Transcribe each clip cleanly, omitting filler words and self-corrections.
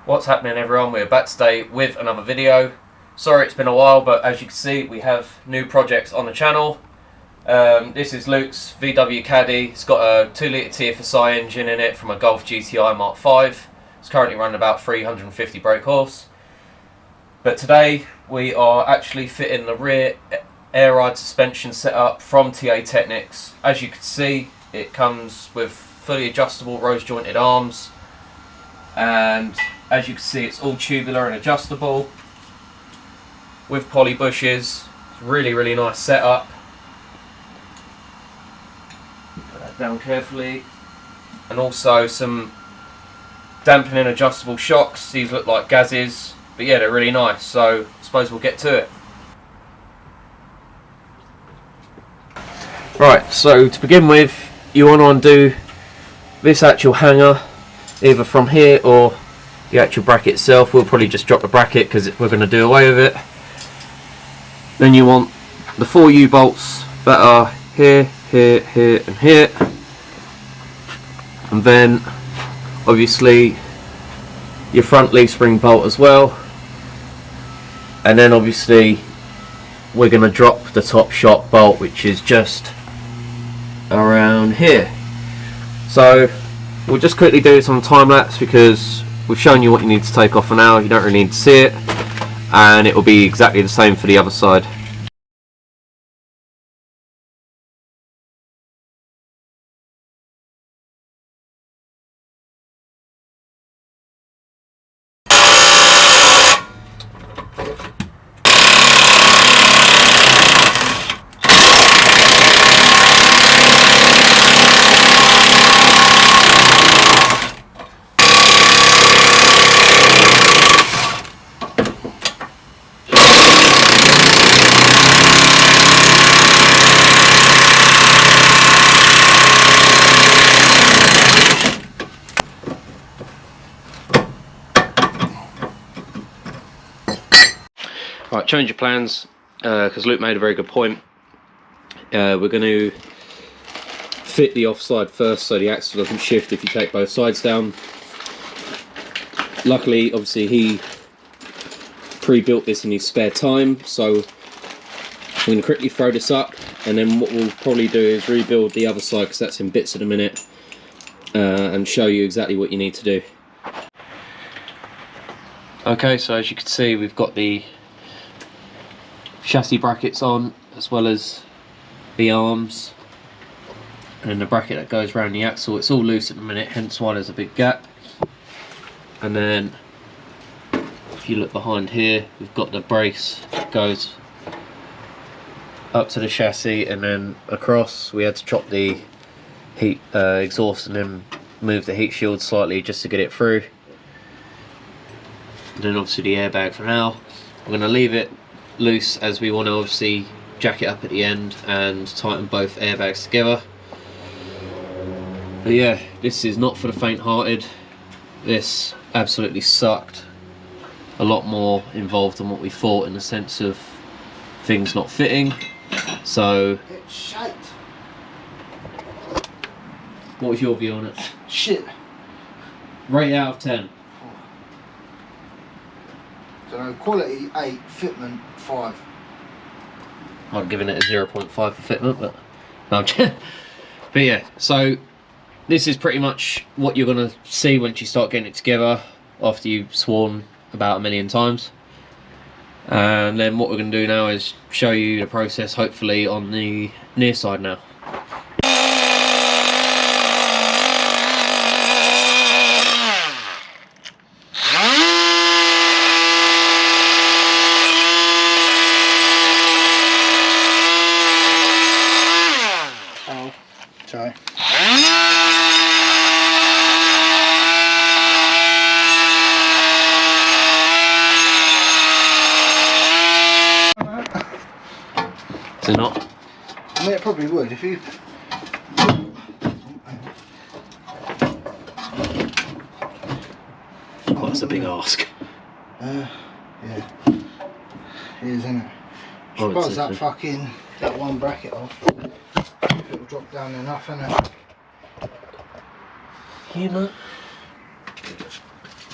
What's happening, everyone? We're back today with another video. Sorry it's been a while, but as you can see we have new projects on the channel. This is Luke's VW Caddy. It's got a 2 litre TFSI engine in it from a Golf GTI Mark 5. It's currently running about 350 brake horse. But today we are actually fitting the rear air ride suspension setup from TA Technix. As you can see, it comes with fully adjustable rose jointed arms, and as you can see it's all tubular and adjustable with poly bushes. It's really nice setup. Put that down carefully. And also some dampening adjustable shocks. These look like Gazes, but yeah, they're really nice, so I suppose we'll get to it. Right, so to begin with, you want to undo this actual hanger either from here or the actual bracket itself. We'll probably just drop the bracket because we're going to do away with it. Then you want the 4 U-bolts that are here, here, here and here, and then obviously your front leaf spring bolt as well, and then obviously we're going to drop the top shock bolt, which is just around here. So we'll just quickly do this on time lapse because we've shown you what you need to take off for now. You don't really need to see it, and it will be exactly the same for the other side. Right, change your plans, because Luke made a very good point. We're going to fit the offside first so the axle doesn't shift if you take both sides down. Luckily, obviously, he pre-built this in his spare time, so I'm going to quickly throw this up, and then what we'll probably do is rebuild the other side because that's in bits at the minute, and show you exactly what you need to do. Okay, so as you can see, we've got the chassis brackets on as well as the arms, and then the bracket that goes around the axle. It's all loose at the minute, hence why there's a big gap. And then if you look behind here, we've got the brace that goes up to the chassis and then across. We had to chop the heat exhaust and then move the heat shield slightly just to get it through. And then obviously the airbag for now. I'm going to leave it loose as we want to obviously jack it up at the end and tighten both airbags together. But yeah, this is not for the faint-hearted. This absolutely sucked. A lot more involved than what we thought in the sense of things not fitting. So it's shite. What was your view on it? Shit. Rate out of 10. So quality 8, fitment 5. I'm giving it a 0.5 for fitment, but no. But yeah, so this is pretty much what you're going to see once you start getting it together after you've sworn about 1,000,000 times. And then what we're going to do now is show you the process, hopefully on the near side now. Sorry. Is it not? I mean, it probably would if you. Oh, that's a big ask. Yeah. It is, isn't it? Oh, Buzz that fucking that one bracket off. It'll drop down enough, innit? Yeah, man.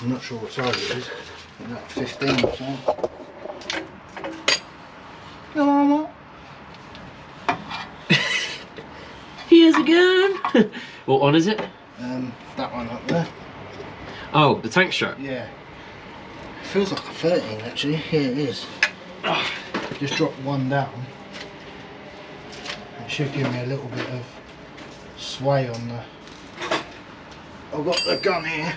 I'm not sure what size it is. Like 15 or something. No, I'm not. Here's a gun. What one is it? That one up there. Oh, the tank strap. Yeah. It feels like a 13 actually. Here it is. Just drop one down. It should give me a little bit of sway on the. I've got the gun here.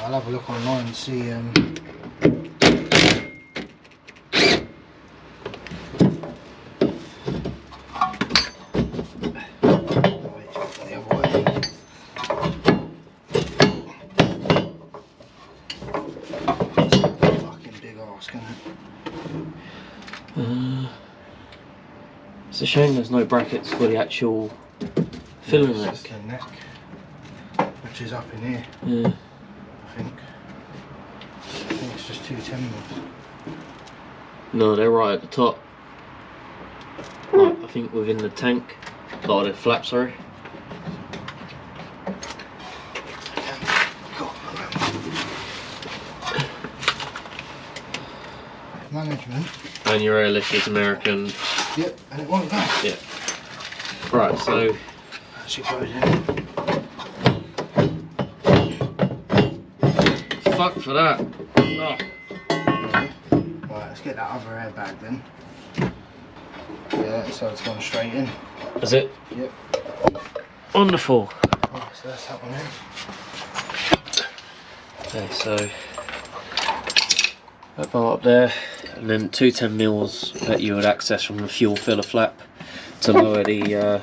I'll have a look online and see. It's a shame there's no brackets for the actual filling neck. The neck, which is up in here. Yeah. I think it's just 2 10 mils. No, they're right at the top. Like, I think within the tank. Oh, the flap, sorry. Management. And your airlift is American. Yep, and it won't go. Yeah. Right, so. Actually goes in. Fuck for that. Oh. Right, let's get that other airbag then. Yeah, so it's gone straight in. Is it? Yep. Wonderful. Right, so that's that one in. Okay, so that bar up there, and then 2 10mm that you would access from the fuel filler flap to lower the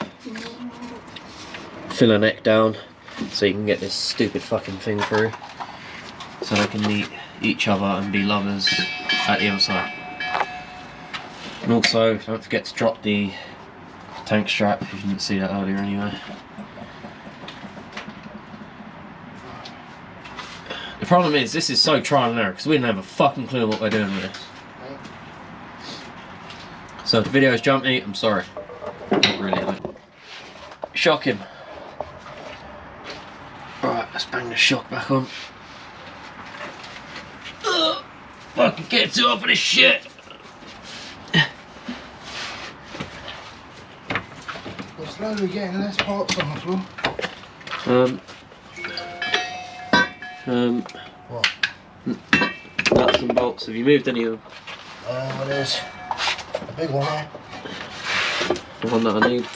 filler neck down, so you can get this stupid fucking thing through, so they can meet each other and be lovers at the other side. And also, don't forget to drop the tank strap if you didn't see that earlier anyway. The problem is, this is so trial and error because we didn't have a fucking clue what we're doing with this. So if the video's jumpy, I'm sorry. Not really, though. Shocking. Right, let's bang the shock back on. Ugh, fucking get too up of this shit. We're slowly getting less parts on the floor. What? Nuts and bolts. Have you moved any of them? Well, there's a big one there. The one that I need.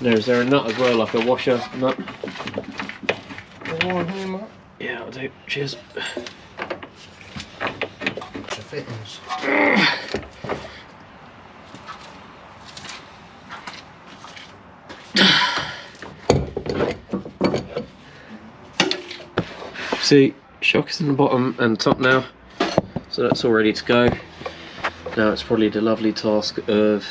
Is there a nut as well, like a washer nut? There's one here, mate. Yeah, I'll do. Cheers. The fittings. See, shock is in the bottom and top now, so that's all ready to go. Now it's probably the lovely task of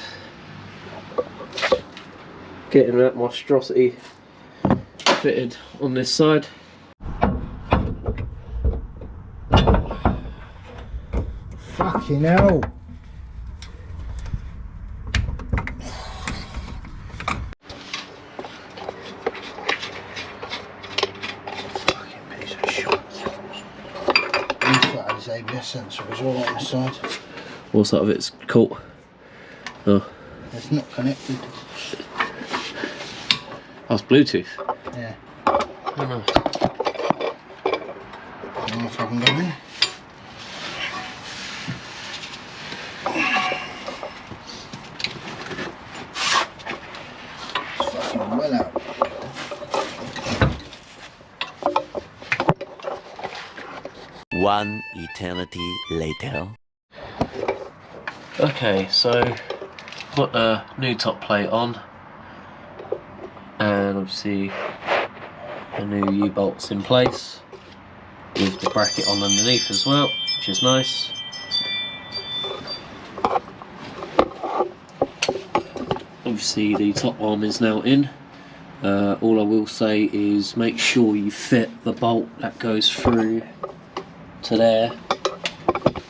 getting that monstrosity fitted on this side. Fucking hell. ABS sensor as well on the side. What's that of it's caught? Oh. It's not connected. Oh, it's Bluetooth. Yeah. Oh, no. I don't know if I can go in. It's fucking well out. One eternity later. Okay, so put a new top plate on, and obviously the new U-bolts in place with the bracket on underneath as well, which is nice. Obviously the top arm is now in. All I will say is make sure you fit the bolt that goes through to there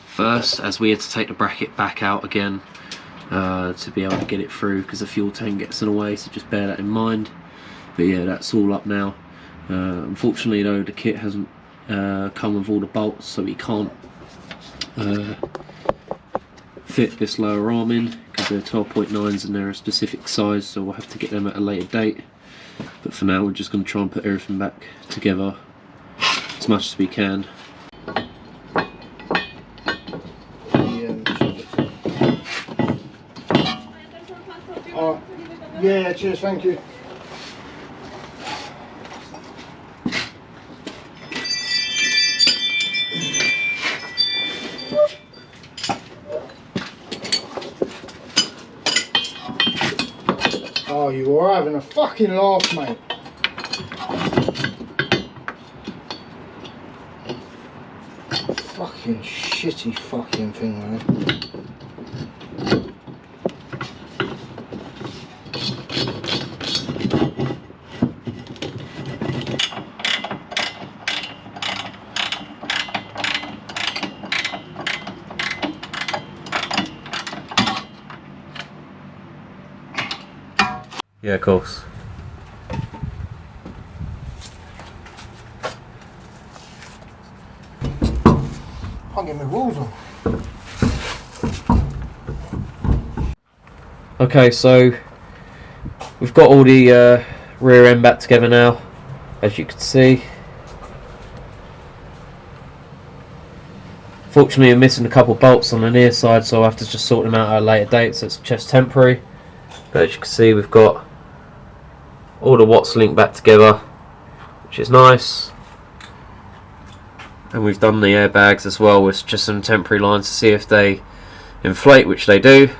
first, as we had to take the bracket back out again to be able to get it through, because the fuel tank gets in the way, so just bear that in mind. But yeah, that's all up now. Unfortunately though, the kit hasn't come with all the bolts, so we can't fit this lower arm in, because they're 12.9s and they're a specific size, so we'll have to get them at a later date. But for now, we're just going to try and put everything back together as much as we can. Yeah, cheers, thank you. Oh, you were having a fucking laugh, mate. Fucking shitty fucking thing, man. Yeah, of course. Can't get my rules on. Okay, so we've got all the rear end back together now, as you can see. Fortunately, I'm missing a couple bolts on the near side, so I'll have to just sort them out at a later date, so it's just temporary. But as you can see, we've got all the watts linked back together, which is nice. And we've done the airbags as well with just some temporary lines to see if they inflate, which they do.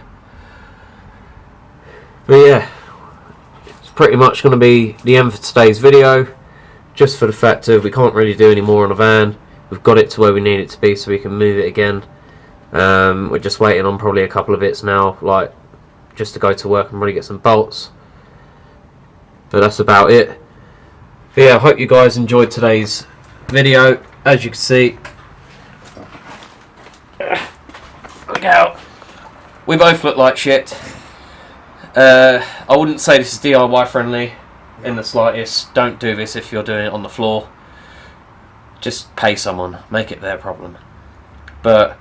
But yeah, it's pretty much going to be the end for today's video, just for the fact of we can't really do any more on the van. We've got it to where we need it to be, so we can move it again. We're just waiting on probably a couple of bits now, like just to go to work and really get some bolts. But that's about it. But yeah, I hope you guys enjoyed today's video. As you can see, look out, we both look like shit. I wouldn't say this is DIY friendly in the slightest. Don't do this if you're doing it on the floor. Just pay someone, make it their problem. But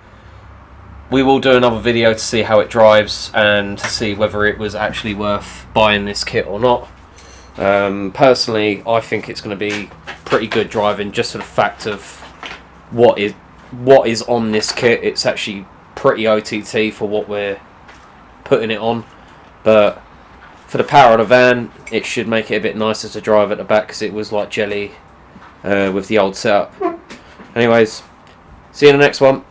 we will do another video to see how it drives and to see whether it was actually worth buying this kit or not. Personally, I think it's going to be pretty good driving, just for the fact of what is on this kit. It's actually pretty OTT for what we're putting it on, but for the power of the van, it should make it a bit nicer to drive at the back, because it was like jelly with the old setup. Anyways, see you in the next one.